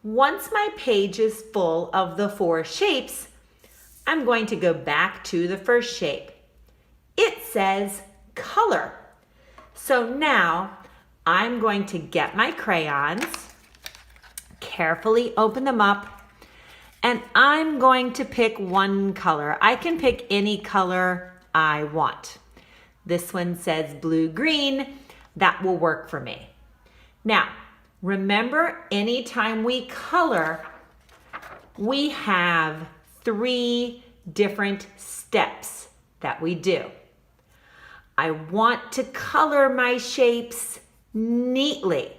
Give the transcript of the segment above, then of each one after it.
Once my page is full of the 4 shapes, I'm going to go back to the first shape. It says color. So now I'm going to get my crayons, carefully open them up, and I'm going to pick one color. I can pick any color I want. This one says blue-green. That will work for me. Now, remember, anytime we color, we have 3 different steps that we do. I want to color my shapes neatly.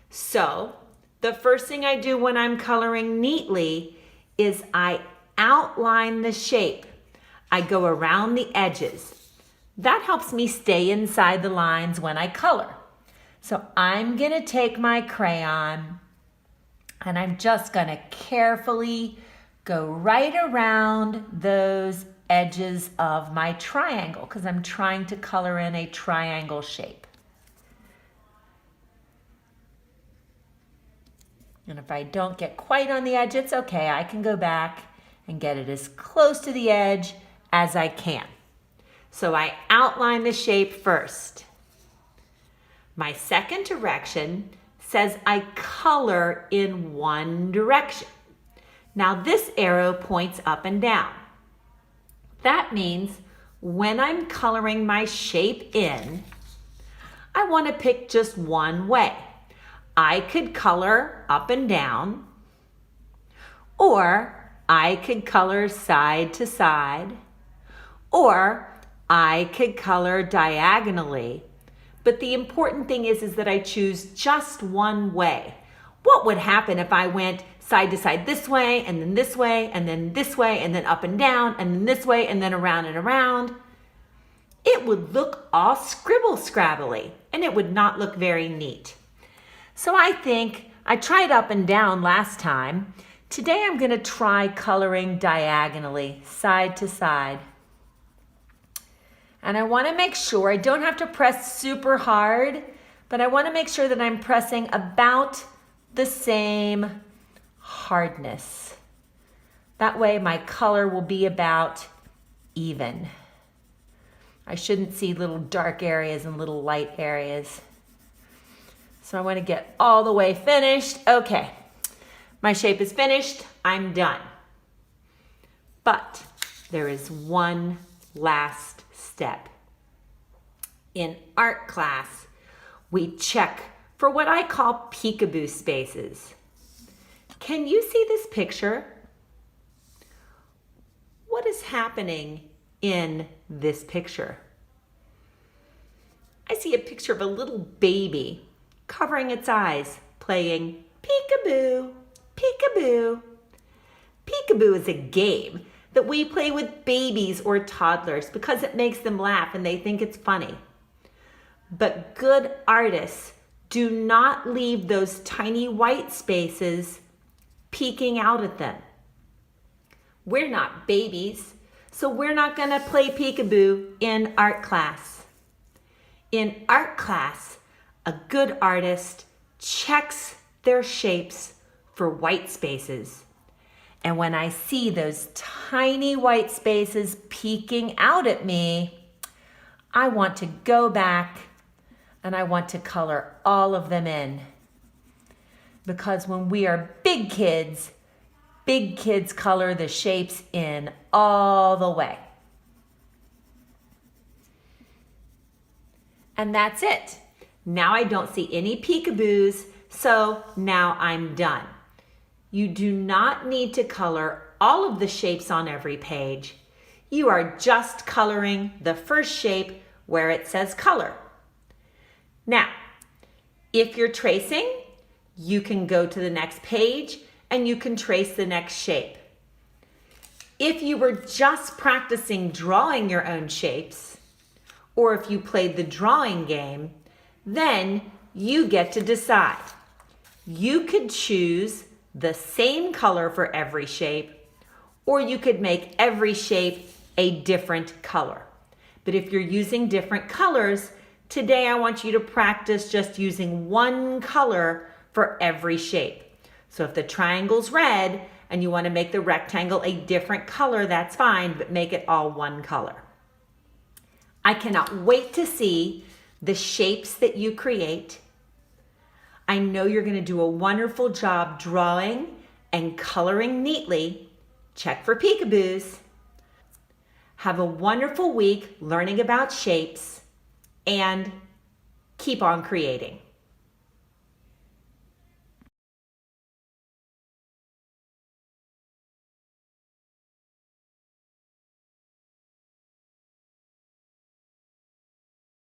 So, the first thing I do when I'm coloring neatly is I outline the shape. I go around the edges. That helps me stay inside the lines when I color. So I'm gonna take my crayon and I'm just gonna carefully go right around those edges of my triangle because I'm trying to color in a triangle shape. And if I don't get quite on the edge, it's okay. I can go back and get it as close to the edge as I can. So I outline the shape first. My second direction says I color in one direction. Now this arrow points up and down. That means when I'm coloring my shape in, I want to pick just one way. I could color up and down, or I could color side to side, or I could color diagonally. But the important thing is that I choose just one way. What would happen if I went side to side this way, and then this way, and then this way, and then up and down, and then this way, and then around and around? It would look all scribble-scrabbly, and it would not look very neat. So I think I tried up and down last time. Today I'm gonna try coloring diagonally, side to side. And I wanna make sure I don't have to press super hard, but I wanna make sure that I'm pressing about the same hardness. That way my color will be about even. I shouldn't see little dark areas and little light areas. So I want to get all the way finished. Okay, my shape is finished. I'm done. But there is one last step. In art class, we check for what I call peekaboo spaces. Can you see this picture? What is happening in this picture? I see a picture of a little baby covering its eyes, playing peekaboo, peekaboo. Peekaboo is a game that we play with babies or toddlers because it makes them laugh and they think it's funny. But good artists do not leave those tiny white spaces peeking out at them. We're not babies, so we're not gonna play peekaboo in art class. In art class, a good artist checks their shapes for white spaces. And when I see those tiny white spaces peeking out at me, I want to go back and I want to color all of them in. Because when we are big kids color the shapes in all the way. And that's it. Now I don't see any peekaboos, so now I'm done. You do not need to color all of the shapes on every page. You are just coloring the first shape where it says color. Now, if you're tracing, you can go to the next page and you can trace the next shape. If you were just practicing drawing your own shapes, or if you played the drawing game, then you get to decide. You could choose the same color for every shape, or you could make every shape a different color. But if you're using different colors, today I want you to practice just using one color for every shape. So if the triangle's red and you want to make the rectangle a different color, that's fine, but make it all one color. I cannot wait to see the shapes that you create. I know you're going to do a wonderful job drawing and coloring neatly. Check for peekaboos. Have a wonderful week learning about shapes and keep on creating.